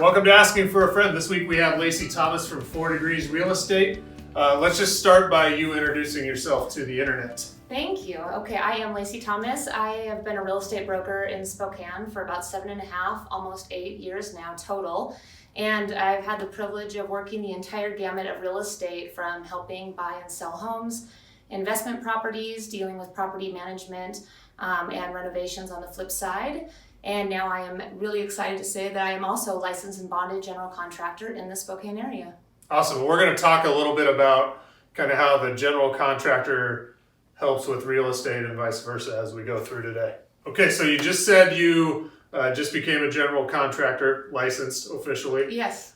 Welcome to Asking for a Friend. This week we have Lacy Thomas from 4 Degrees Real Estate. Let's just start by you introducing yourself to the internet. Thank you. Okay, I am Lacy Thomas. I have been a real estate broker in Spokane for about 7.5, almost 8 years now total. And I've had the privilege of working the entire gamut of real estate, from helping buy and sell homes, investment properties, dealing with property management, and renovations on the flip side. And now I am really excited to say that I am also a licensed and bonded general contractor in the Spokane area. Awesome. We're going to talk a little bit about kind of how the general contractor helps with real estate and vice versa as we go through today. Okay, so you just said you just became a general contractor, licensed officially. Yes.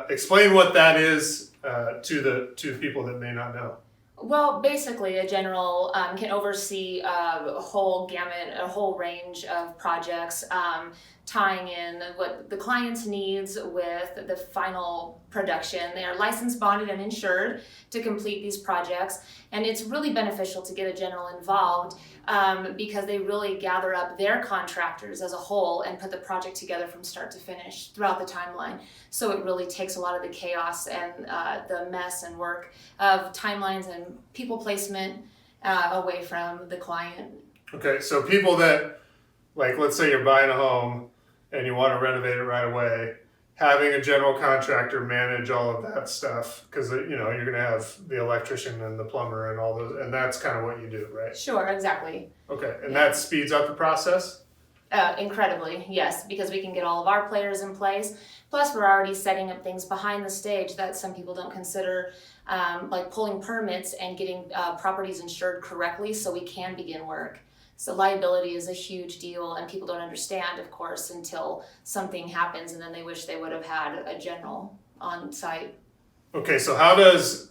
Explain what that is to people that may not know. Well, basically, a general can oversee a whole gamut, a whole range of projects, tying in what the client's needs with the final production. They are licensed, bonded, and insured to complete these projects. And it's really beneficial to get a general involved because they really gather up their contractors as a whole and put the project together from start to finish throughout the timeline. So it really takes a lot of the chaos and the mess and work of timelines and people placement away from the client. Okay, so people that, like, let's say you're buying a home and you want to renovate it right away, having a general contractor manage all of that stuff, because you're going to have the electrician and the plumber and all those, and that's kind of what you do, right? Sure, exactly. Okay, and that speeds up the process? Incredibly, yes, because we can get all of our players in place. Plus, we're already setting up things behind the stage that some people don't consider, like pulling permits and getting properties insured correctly so we can begin work. So liability is a huge deal, and people don't understand, of course, until something happens, and then they wish they would have had a general on site. Okay, so how does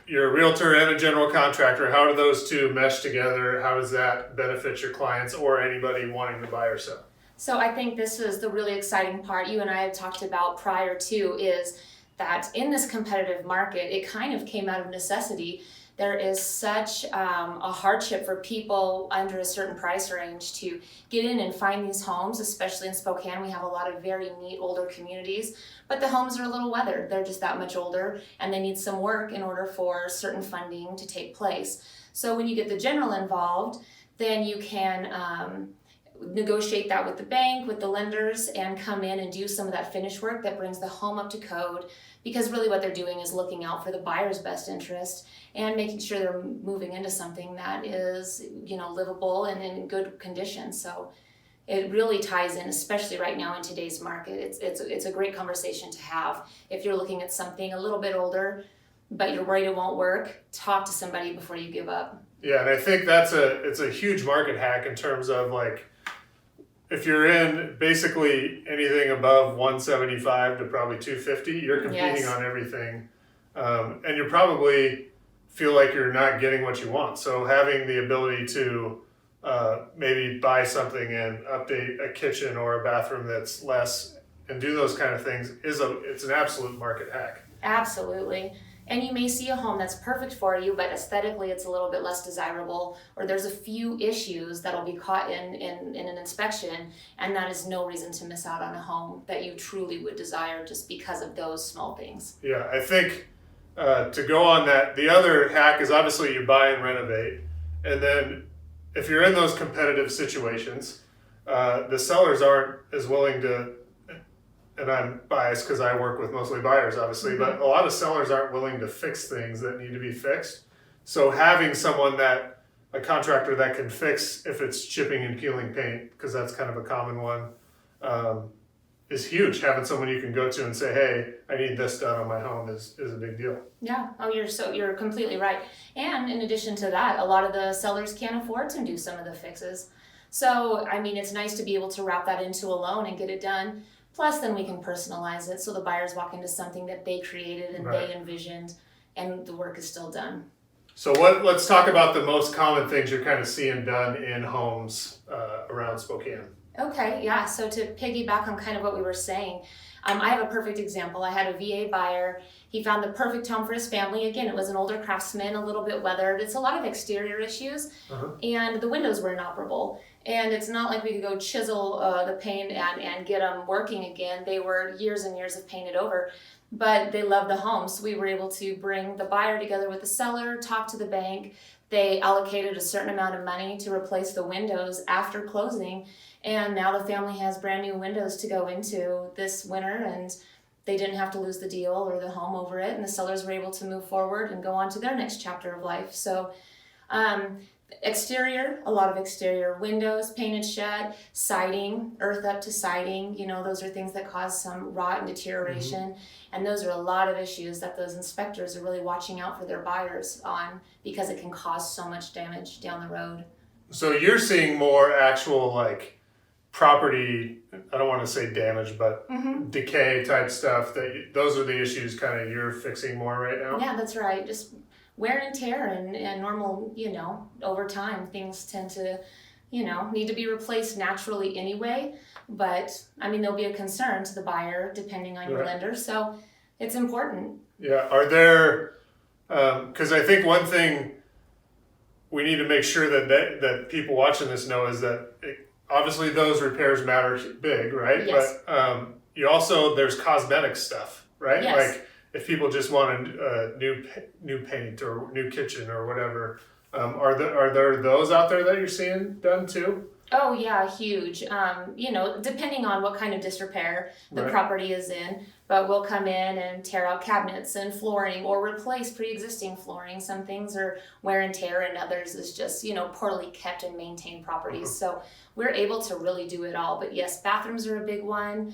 your realtor and a general contractor, how do those two mesh together? How does that benefit your clients or anybody wanting to buy or sell? So I think this is the really exciting part you and I had talked about prior to, is that in this competitive market, it kind of came out of necessity. There is such a hardship for people under a certain price range to get in and find these homes, especially in Spokane. We have a lot of very neat older communities, but the homes are a little weathered. They're just that much older, and they need some work in order for certain funding to take place. So when you get the general involved, then you can negotiate that with the bank, with the lenders, and come in and do some of that finish work that brings the home up to code, because really what they're doing is looking out for the buyer's best interest and making sure they're moving into something that is, livable and in good condition. So it really ties in, especially right now in today's market. It's a great conversation to have. If you're looking at something a little bit older, but you're worried it won't work, talk to somebody before you give up. Yeah, and I think it's a huge market hack in terms of, like, if you're in basically anything above 175 to probably 250, you're competing Yes. on everything, and you probably feel like you're not getting what you want. So having the ability to maybe buy something and update a kitchen or a bathroom that's less and do those kind of things it's an absolute market hack. Absolutely. And you may see a home that's perfect for you, but aesthetically it's a little bit less desirable, or there's a few issues that'll be caught in an inspection, and that is no reason to miss out on a home that you truly would desire just because of those small things. Yeah, I think to go on that, the other hack is obviously you buy and renovate, and then if you're in those competitive situations, the sellers aren't as willing to, and I'm biased because I work with mostly buyers, obviously, but a lot of sellers aren't willing to fix things that need to be fixed. So having someone a contractor that can fix if it's chipping and peeling paint, because that's kind of a common one, is huge. Having someone you can go to and say, hey, I need this done on my home is a big deal. Yeah, you're completely right. And in addition to that, a lot of the sellers can't afford to do some of the fixes. So, it's nice to be able to wrap that into a loan and get it done. Plus, then we can personalize it so the buyers walk into something that they created and Right. they envisioned, and the work is still done. So let's talk about the most common things you're kind of seeing done in homes around Spokane. Okay, yeah. So to piggyback on kind of what we were saying, I have a perfect example. I had a VA buyer. He found the perfect home for his family. Again, it was an older craftsman, a little bit weathered. It's a lot of exterior issues, Uh-huh. and the windows were inoperable. And it's not like we could go chisel the paint and get them working again. They were years and years of painted over, but they loved the home. So we were able to bring the buyer together with the seller, talk to the bank. They allocated a certain amount of money to replace the windows after closing, and now the family has brand new windows to go into this winter, and they didn't have to lose the deal or the home over it, and the sellers were able to move forward and go on to their next chapter of life. So um, exterior, a lot of exterior windows painted shut, siding, earth up to siding, those are things that cause some rot and deterioration. And those are a lot of issues that those inspectors are really watching out for their buyers on, because it can cause so much damage down the road. So you're seeing more actual like property, I don't want to say damage, but decay type stuff, those are the issues kind of you're fixing more right now? Yeah, that's right. Just wear and tear and normal, over time things tend to, need to be replaced naturally anyway. But there'll be a concern to the buyer depending on your lender. So it's important. Yeah. Are there, because I think one thing we need to make sure that people watching this know is that obviously those repairs matter big, right? Yes. But you also, there's cosmetic stuff, right? Yes. Like if people just want a new paint or new kitchen or whatever, are there those out there that you're seeing done too? Oh yeah, huge. Depending on what kind of disrepair the property is in, but we'll come in and tear out cabinets and flooring or replace pre-existing flooring. Some things are wear and tear, and others is just, poorly kept and maintained properties. So we're able to really do it all. But yes, bathrooms are a big one.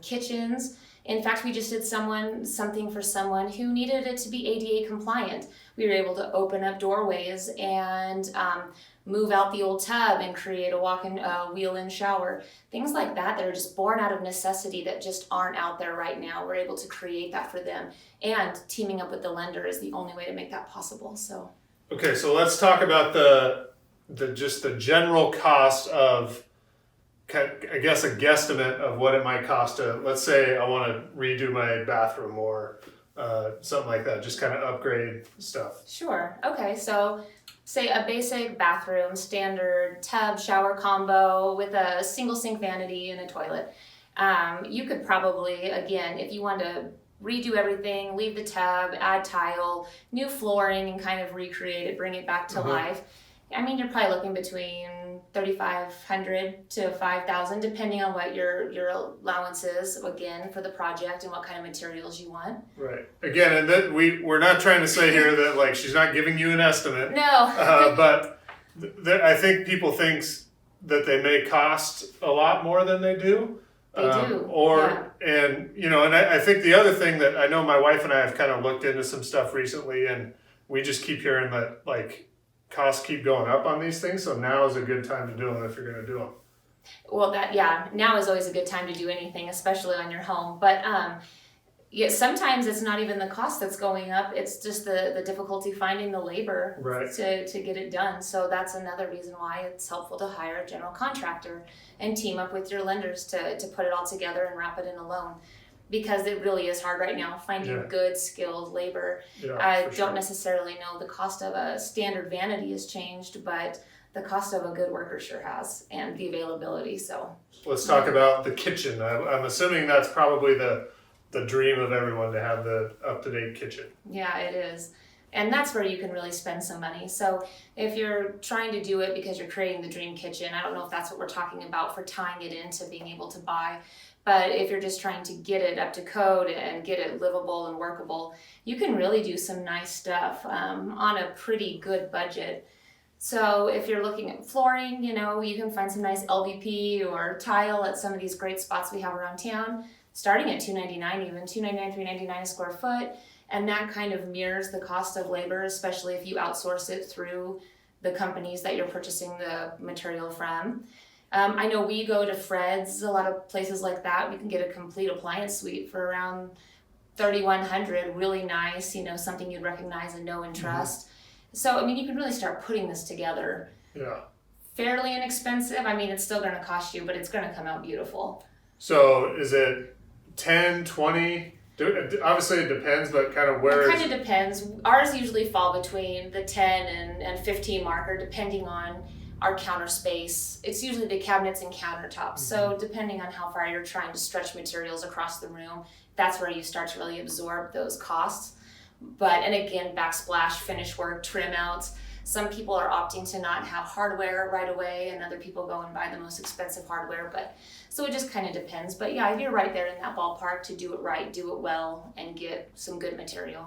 Kitchens. In fact, we just did something for someone who needed it to be ADA compliant. We were able to open up doorways and move out the old tub and create a walk-in wheel-in shower. Things like that are just born out of necessity that just aren't out there right now. We're able to create that for them, and teaming up with the lender is the only way to make that possible. So okay, so let's talk about the general cost of, I guess, a guesstimate of what it might cost to, let's say I want to redo my bathroom or something like that, just kind of upgrade stuff. Sure. Okay, so say a basic bathroom, standard tub shower combo with a single sink vanity and a toilet. You could probably, again, if you want to redo everything, leave the tub, add tile, new flooring, and kind of recreate it, bring it back to life. You're probably looking between $3,500 to $5,000, depending on what your allowance is, again, for the project and what kind of materials you want. Right. Again, and that we're not trying to say here that like she's not giving you an estimate. No. But I think people think that they may cost a lot more than they do. They do. And I think the other thing that I know my wife and I have kind of looked into some stuff recently, and we just keep hearing that like costs keep going up on these things, so now is a good time to do them if you're going to do them. Well, now is always a good time to do anything, especially on your home. But sometimes it's not even the cost that's going up; it's just the difficulty finding the labor to get it done. So that's another reason why it's helpful to hire a general contractor and team up with your lenders to put it all together and wrap it in a loan. Because it really is hard right now finding good, skilled labor. I don't necessarily know the cost of a standard vanity has changed, but the cost of a good worker sure has, and the availability. So let's talk about the kitchen. I'm assuming that's probably the dream of everyone, to have the up-to-date kitchen. Yeah, it is. And that's where you can really spend some money. So if you're trying to do it because you're creating the dream kitchen, I don't know if that's what we're talking about for tying it into being able to buy. But if you're just trying to get it up to code and get it livable and workable, you can really do some nice stuff on a pretty good budget. So if you're looking at flooring, you can find some nice LVP or tile at some of these great spots we have around town, starting at $299, even $299, $399 a square foot. And that kind of mirrors the cost of labor, especially if you outsource it through the companies that you're purchasing the material from. I know we go to Fred's, a lot of places like that. We can get a complete appliance suite for around $3,100, really nice, something you'd recognize and know and trust. So, you can really start putting this together fairly inexpensive. I mean, it's still going to cost you, but it's going to come out beautiful. So is it 10, 20? Obviously it depends, but kind of where It kind of depends. Ours usually fall between the 10 and 15 marker, depending on our counter space. It's usually the cabinets and countertops. So depending on how far you're trying to stretch materials across the room, that's where you start to really absorb those costs. But, and again, backsplash, finish work, trim outs. Some people are opting to not have hardware right away, and other people go and buy the most expensive hardware. But so it just kind of depends. But yeah, you're right there in that ballpark to do it right, do it well, and get some good material.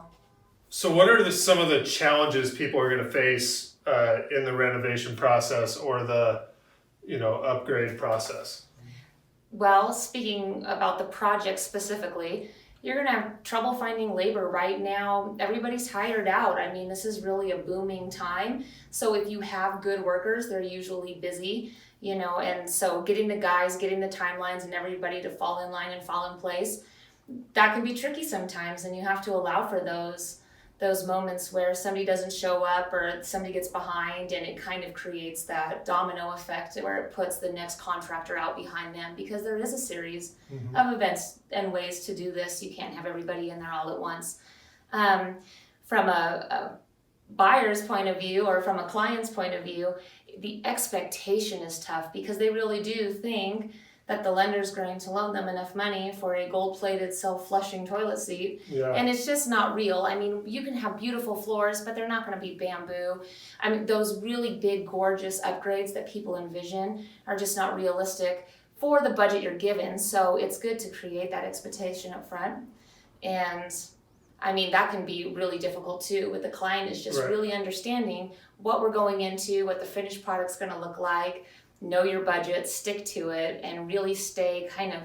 So what are some of the challenges people are going to face in the renovation process or the upgrade process? Well, speaking about the project specifically, you're going to have trouble finding labor right now. Everybody's hired out. I mean, this is really a booming time. So if you have good workers, they're usually busy, and so getting the guys, getting the timelines and everybody to fall in line and fall in place, that can be tricky sometimes. And you have to allow for those moments where somebody doesn't show up or somebody gets behind, and it kind of creates that domino effect where it puts the next contractor out behind them, because there is a series of events and ways to do this. You can't have everybody in there all at once. From a buyer's point of view or from a client's point of view, the expectation is tough because they really do think that the lender's going to loan them enough money for a gold-plated self-flushing toilet seat. Yeah. And it's just not real. I mean, you can have beautiful floors, but they're not going to be bamboo. I mean, those really big, gorgeous upgrades that people envision are just not realistic for the budget you're given. So it's good to create that expectation up front. And I mean, that can be really difficult too with the client, is just really understanding what we're going into, what the finished product's going to look like. Know your budget, stick to it, and really stay kind of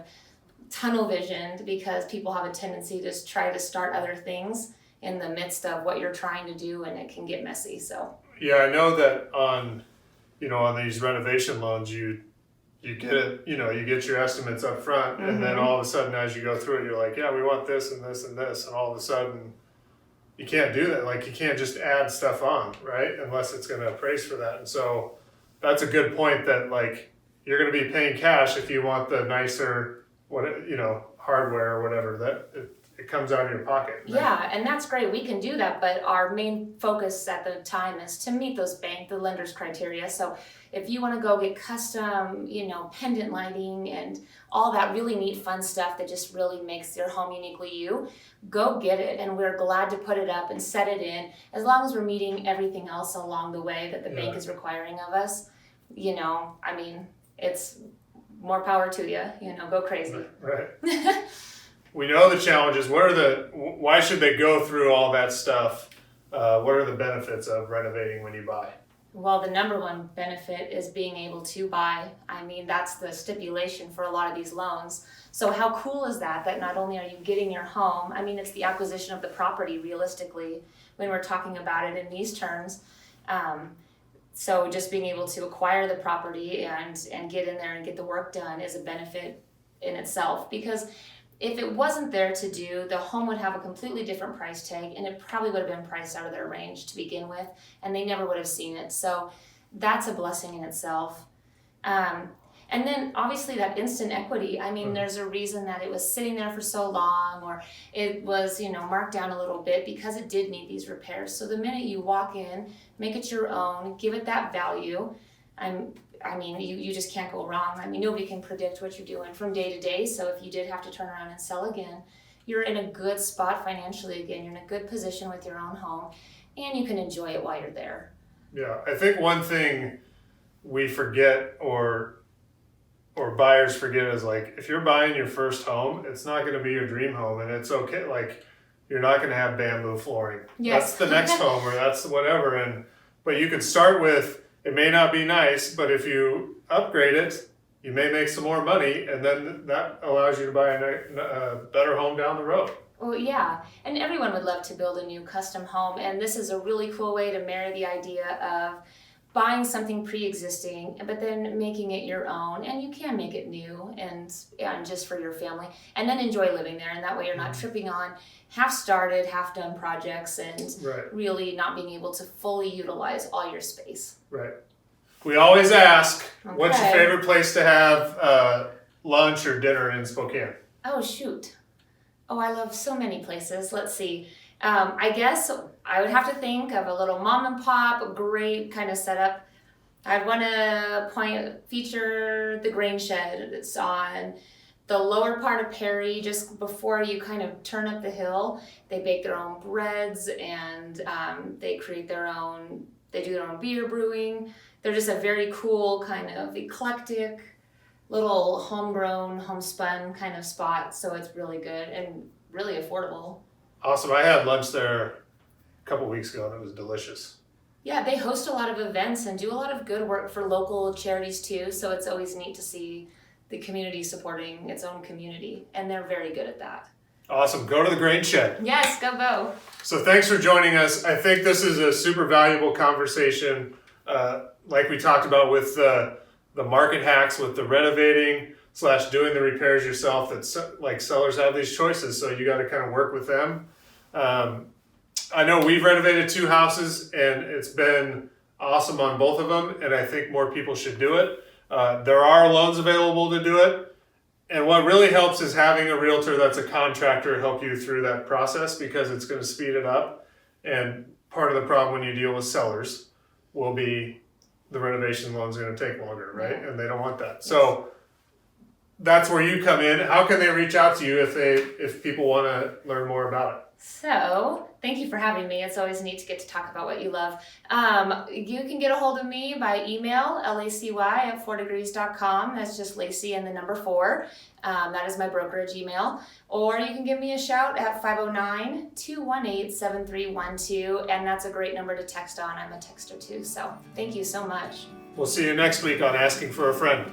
tunnel visioned, because people have a tendency to try to start other things in the midst of what you're trying to do, and it can get messy. So yeah, I know that on these renovation loans, you get it, you get your estimates up front, and then all of a sudden as you go through it, you're like, yeah, we want this and this and this, and all of a sudden you can't do that. Like, you can't just add stuff on, right? Unless it's going to appraise for that. And so that's a good point, that like you're going to be paying cash if you want the nicer hardware or whatever, that it comes out of your pocket. Right? Yeah, and that's great. We can do that, but our main focus at the time is to meet the lender's criteria. So if you want to go get custom, pendant lighting and all that really neat fun stuff that just really makes your home uniquely you, go get it, and we're glad to put it up and set it in, as long as we're meeting everything else along the way that the bank is requiring of us. I mean, it's more power to you, go crazy. Right. We know the challenges. Why should they go through all that stuff? What are the benefits of renovating when you buy? Well, the number one benefit is being able to buy. I mean, that's the stipulation for a lot of these loans. So how cool is that not only are you getting your home, I mean, it's the acquisition of the property realistically when we're talking about it in these terms. So just being able to acquire the property and get in there and get the work done is a benefit in itself, because if it wasn't there to do, the home would have a completely different price tag, and it probably would have been priced out of their range to begin with, and they never would have seen it. So that's a blessing in itself. And then obviously that instant equity, I mean, there's a reason that it was sitting there for so long, or it was, marked down a little bit because it did need these repairs. So the minute you walk in, make it your own, give it that value, I mean, you just can't go wrong. I mean, nobody can predict what you're doing from day to day. So if you did have to turn around and sell again, you're in a good spot financially again. You're in a good position with your own home, and you can enjoy it while you're there. Yeah, I think one thing we forget or buyers forget is, like, if you're buying your first home, it's not going to be your dream home, and it's okay. Like, you're not going to have bamboo flooring. Yes. That's the next home, or that's whatever. But you could start with, it may not be nice, but if you upgrade it, you may make some more money, and then that allows you to buy a better home down the road. Well, yeah, and everyone would love to build a new custom home, and this is a really cool way to marry the idea of buying something pre-existing, but then making it your own, and you can make it new and just for your family, and then enjoy living there. And that way you're not tripping on half-started, half-done projects and really not being able to fully utilize all your space. Right. We always ask, what's your Okay. favorite place to have lunch or dinner in Spokane? Oh, shoot. Oh, I love so many places. Let's see. I guess I would have to think of a little mom and pop, great kind of setup. I'd want to feature the grain shed. It's on the lower part of Perry, just before you kind of turn up the hill. They bake their own breads and they create they do their own beer brewing. They're just a very cool kind of eclectic little homegrown, homespun kind of spot. So it's really good and really affordable. Awesome. I had lunch there a couple weeks ago and it was delicious. Yeah, they host a lot of events and do a lot of good work for local charities too. So it's always neat to see the community supporting its own community. And they're very good at that. Awesome. Go to the grain shed. Yes, go Bo. So thanks for joining us. I think this is a super valuable conversation. Like we talked about with the market hacks, with the renovating / doing the repairs yourself, that like sellers have these choices. So you got to kind of work with them. I know we've renovated 2 houses and it's been awesome on both of them. And I think more people should do it. There are loans available to do it. And what really helps is having a realtor that's a contractor help you through that process, because it's going to speed it up. And part of the problem when you deal with sellers will be the renovation loan's going to take longer, right? And they don't want that. So that's where you come in. How can they reach out to you if people want to learn more about it? So, thank you for having me. It's always neat to get to talk about what you love. You can get a hold of me by email, lacy@4degrees.com. That's just Lacy and the number 4. That is my brokerage email. Or you can give me a shout at 509-218-7312. And that's a great number to text on. I'm a texter too. So, thank you so much. We'll see you next week on Asking for a Friend.